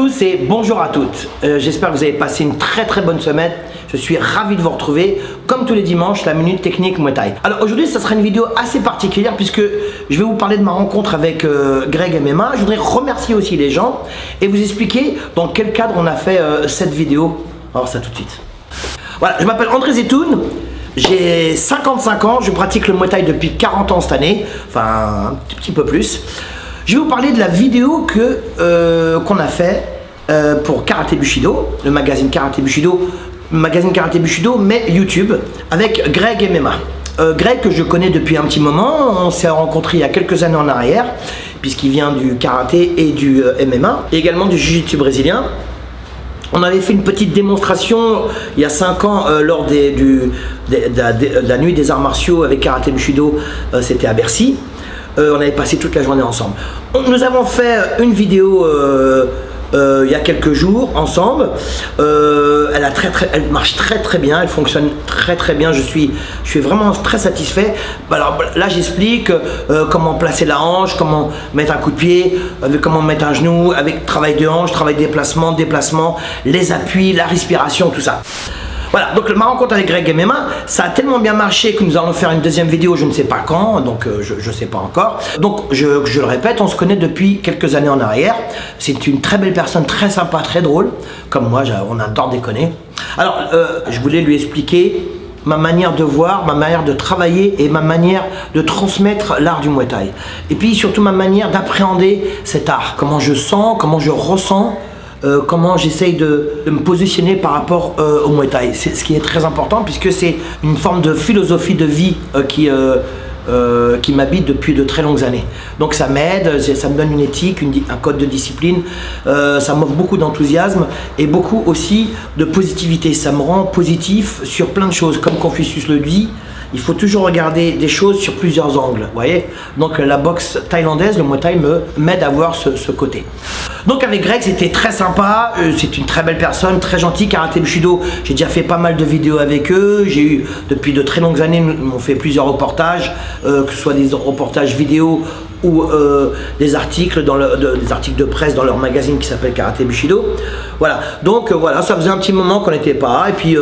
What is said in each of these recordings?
tous et bonjour à toutes. J'espère que vous avez passé une très bonne semaine. Je suis ravi de vous retrouver, comme tous les dimanches, la Minute Technique Muay Thai. Alors aujourd'hui, ça sera une vidéo assez particulière puisque je vais vous parler de ma rencontre avec Greg MMA. Je voudrais remercier aussi les gens et vous expliquer dans quel cadre on a fait cette vidéo. On va voir ça tout de suite. Voilà, je m'appelle André Zetoun. J'ai 55 ans, je pratique le Muay Thai depuis 40 ans cette année, enfin un petit peu plus. Je vais vous parler de la vidéo qu'on a fait pour Karaté Bushido, le magazine Karaté Bushido, mais YouTube, avec Greg MMA. Greg que je connais depuis un petit moment, on s'est rencontrés il y a quelques années en arrière, puisqu'il vient du karaté et du MMA, et également du jiu-jitsu brésilien. On avait fait une petite démonstration il y a 5 ans lors de la nuit des arts martiaux avec Karaté Bushido, c'était à Bercy. On avait passé toute la journée ensemble. Nous avons fait une vidéo il y a quelques jours ensemble. Elle marche très bien, elle fonctionne très bien. Je suis vraiment très satisfait. Alors là, j'explique comment placer la hanche, comment mettre un coup de pied, comment mettre un genou, avec travail de hanche, travail de déplacement, les appuis, la respiration, tout ça. Voilà, donc ma rencontre avec Greg MMA, ça a tellement bien marché que nous allons faire une deuxième vidéo, je ne sais pas quand, donc je ne sais pas encore. Donc je le répète, on se connaît depuis quelques années en arrière. C'est une très belle personne, très sympa, très drôle. Comme moi, on adore déconner. Alors, je voulais lui expliquer ma manière de voir, ma manière de travailler et ma manière de transmettre l'art du Muay Thai. Et puis surtout ma manière d'appréhender cet art. Comment je sens, comment je ressens. Comment j'essaye de me positionner par rapport au Muay Thai. C'est ce qui est très important puisque c'est une forme de philosophie de vie qui m'habite depuis de très longues années. Donc ça m'aide, ça me donne une éthique, un code de discipline, ça m'offre beaucoup d'enthousiasme et beaucoup aussi de positivité. Ça me rend positif sur plein de choses. Comme Confucius le dit, il faut toujours regarder des choses sur plusieurs angles, vous voyez. Donc la boxe thaïlandaise, le Muay Thai m'aide à voir ce côté. Donc avec Greg, c'était très sympa, c'est une très belle personne, très gentil. Karaté Bushido, j'ai déjà fait pas mal de vidéos avec eux. J'ai eu, depuis de très longues années, ils m'ont fait plusieurs reportages, que ce soit des reportages vidéo ou des articles des articles de presse dans leur magazine qui s'appelle Karaté Bushido. Voilà, donc voilà, ça faisait un petit moment qu'on n'était pas. Et puis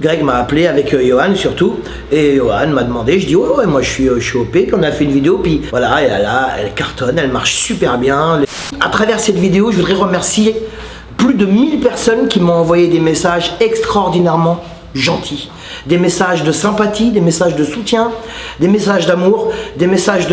Greg m'a appelé avec Johan surtout. Et Johan m'a demandé, je dis ouais, moi je suis OP. Puis on a fait une vidéo, puis voilà, elle cartonne, elle marche super bien. À travers cette vidéo, je voudrais remercier plus de 1000 personnes qui m'ont envoyé des messages extraordinairement gentils. Des messages de sympathie, des messages de soutien, des messages d'amour, des messages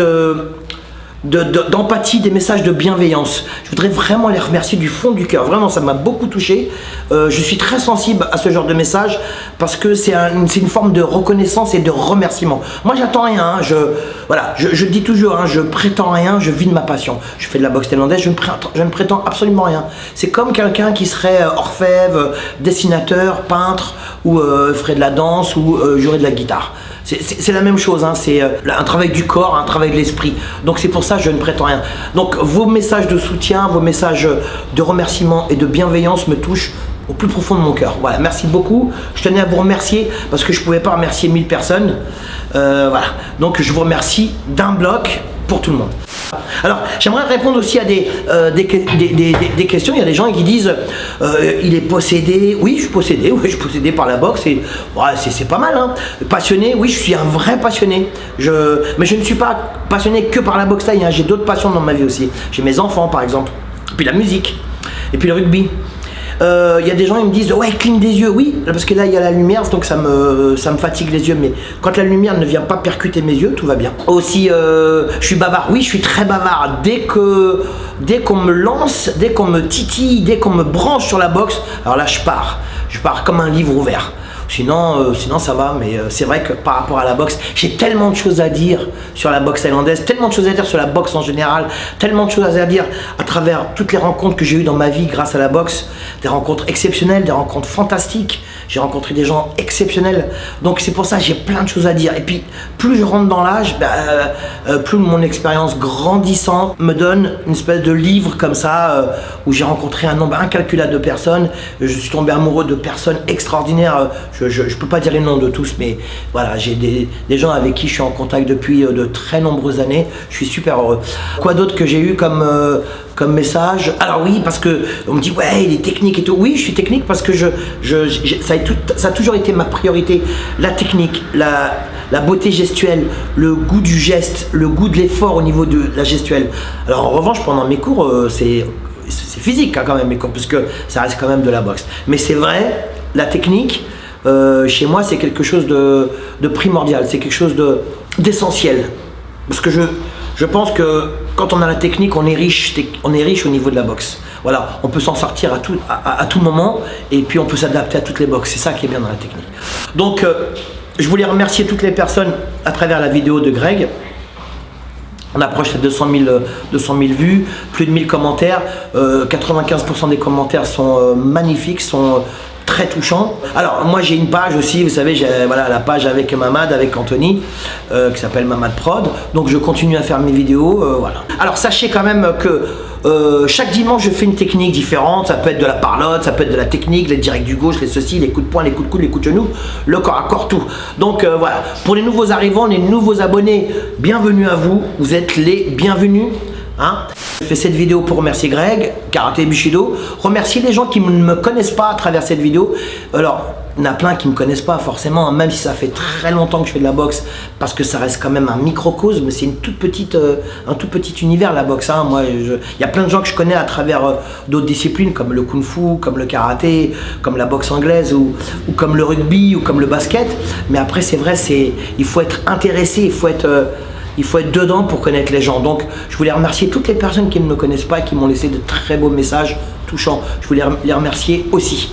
d'empathie, des messages de bienveillance. Je voudrais vraiment les remercier du fond du cœur. Vraiment, ça m'a beaucoup touché. Je suis très sensible à ce genre de messages parce que c'est une forme de reconnaissance et de remerciement. Moi, j'attends rien. Je dis toujours, je prétends rien, je vis de ma passion. Je fais de la boxe thaïlandaise, je ne prétends absolument rien. C'est comme quelqu'un qui serait orfèvre, dessinateur, peintre ou ferait de la danse ou jouerait de la guitare. C'est la même chose, c'est un travail du corps, un travail de l'esprit. Donc c'est pour ça que je ne prétends rien. Donc vos messages de soutien, vos messages de remerciement et de bienveillance me touchent au plus profond de mon cœur. Voilà, merci beaucoup. Je tenais à vous remercier parce que je ne pouvais pas remercier 1000 personnes. Voilà, donc je vous remercie d'un bloc pour tout le monde. Alors, j'aimerais répondre aussi à des questions. Il y a des gens qui disent il est possédé. Oui, je suis possédé par la boxe. Et c'est pas mal. Passionné, oui, je suis un vrai passionné. Mais je ne suis pas passionné que par la boxe thaï. J'ai d'autres passions dans ma vie aussi. J'ai mes enfants, par exemple. Et puis la musique. Et puis le rugby. Il y a des gens qui me disent ouais, cligne des yeux, oui, parce que là il y a la lumière, donc ça me fatigue les yeux, mais quand la lumière ne vient pas percuter mes yeux, tout va bien. Aussi, je suis bavard, oui, je suis très bavard. Dès qu'on me lance, dès qu'on me titille, dès qu'on me branche sur la boxe, alors là je pars comme un livre ouvert. Sinon ça va, mais c'est vrai que par rapport à la boxe, j'ai tellement de choses à dire sur la boxe thaïlandaise, tellement de choses à dire sur la boxe en général, tellement de choses à dire à travers toutes les rencontres que j'ai eues dans ma vie grâce à la boxe, des rencontres exceptionnelles, des rencontres fantastiques. J'ai rencontré des gens exceptionnels, donc c'est pour ça que j'ai plein de choses à dire. Et puis plus je rentre dans l'âge, plus mon expérience grandissant me donne une espèce de livre comme ça où j'ai rencontré un nombre incalculable de personnes. Je suis tombé amoureux de personnes extraordinaires. Je peux pas dire les noms de tous, mais voilà, j'ai des gens avec qui je suis en contact depuis de très nombreuses années. Je suis super heureux. Quoi d'autre que j'ai eu comme comme message? Alors oui, parce que on me dit ouais, il est technique et tout. Oui, je suis technique parce que ça a toujours été ma priorité. La technique, la beauté gestuelle, le goût du geste, le goût de l'effort au niveau de la gestuelle. Alors en revanche, pendant mes cours, c'est physique hein, quand même mes cours, puisque ça reste quand même de la boxe. Mais c'est vrai, la technique, chez moi, c'est quelque chose de primordial, c'est quelque chose d'essentiel. Parce que je pense que quand on a la technique, on est riche au niveau de la boxe. Voilà, on peut s'en sortir à tout moment et puis on peut s'adapter à toutes les boxes. C'est ça qui est bien dans la technique. Donc, je voulais remercier toutes les personnes à travers la vidéo de Greg. On approche les 200 000 vues, plus de 1000 commentaires. 95% des commentaires sont magnifiques, sont très touchants. Alors moi j'ai une page aussi, vous savez, j'ai voilà, la page avec Mamad, avec Anthony, qui s'appelle Mamad Prod. Donc je continue à faire mes vidéos, voilà. Alors sachez quand même que chaque dimanche je fais une technique différente. Ça peut être de la parlotte, ça peut être de la technique, les directs du gauche, les ceci, les coups de poing, les coups de coude, les coups de genoux, le corps à corps, tout. Donc voilà, pour les nouveaux arrivants, les nouveaux abonnés, bienvenue à vous, vous êtes les bienvenus. Hein, je fais cette vidéo pour remercier Greg, Karaté Bushido, remercier les gens qui ne me connaissent pas à travers cette vidéo. Alors, il y en a plein qui ne me connaissent pas forcément, même si ça fait très longtemps que je fais de la boxe, parce que ça reste quand même un microcosme, c'est un tout petit univers la boxe. Hein. Moi, il y a plein de gens que je connais à travers d'autres disciplines, comme le kung-fu, comme le karaté, comme la boxe anglaise, ou comme le rugby, ou comme le basket. Mais après, c'est vrai, il faut être intéressé, il faut être dedans pour connaître les gens. Donc, je voulais remercier toutes les personnes qui ne me connaissent pas et qui m'ont laissé de très beaux messages touchants. Je voulais les remercier aussi.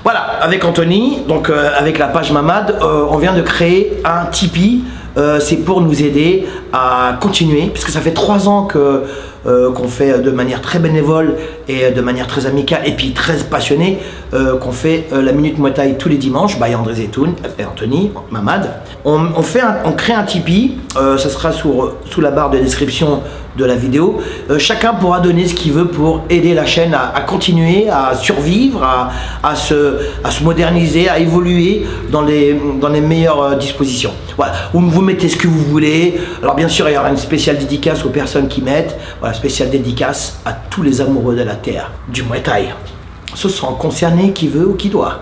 Voilà, avec Anthony, donc avec la page Mamad, on vient de créer un Tipeee. C'est pour nous aider à continuer, puisque ça fait 3 ans qu'on fait de manière très bénévole et de manière très amicale et puis très passionnée, qu'on fait la Minute Muay Thai tous les dimanches, by André Zetoun et Anthony, Mamad. On crée un Tipeee, ça sera sous la barre de description de la vidéo. Chacun pourra donner ce qu'il veut pour aider la chaîne à continuer, à survivre, à se moderniser, à évoluer dans les meilleures dispositions. Voilà, vous mettez ce que vous voulez. Alors bien sûr, il y aura une spéciale dédicace aux personnes qui mettent. Voilà, spéciale dédicace à tous les amoureux de la terre, du Muay Thai. Se sent concerné qui veut ou qui doit.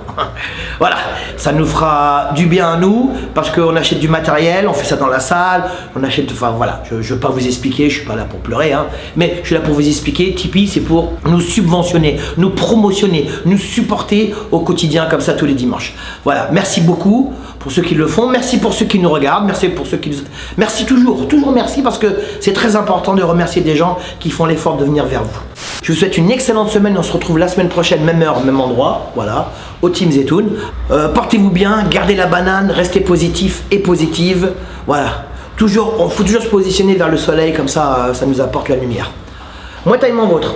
Voilà, ça nous fera du bien à nous parce qu'on achète du matériel, on fait ça dans la salle, on achète, enfin voilà, je ne veux pas vous expliquer, je suis pas là pour pleurer, hein, mais je suis là pour vous expliquer. Tipeee, c'est pour nous subventionner, nous promotionner, nous supporter au quotidien comme ça tous les dimanches. Voilà, merci beaucoup pour ceux qui le font, merci pour ceux qui nous regardent, merci pour ceux qui... Merci toujours merci parce que c'est très important de remercier des gens qui font l'effort de venir vers vous. Je vous souhaite une excellente semaine. On se retrouve la semaine prochaine, même heure, même endroit. Voilà, au Team Zetoun. Portez-vous bien, gardez la banane, restez positif et positive. Voilà, il faut toujours se positionner vers le soleil, comme ça, ça nous apporte la lumière. Muay Thai mon vôtre.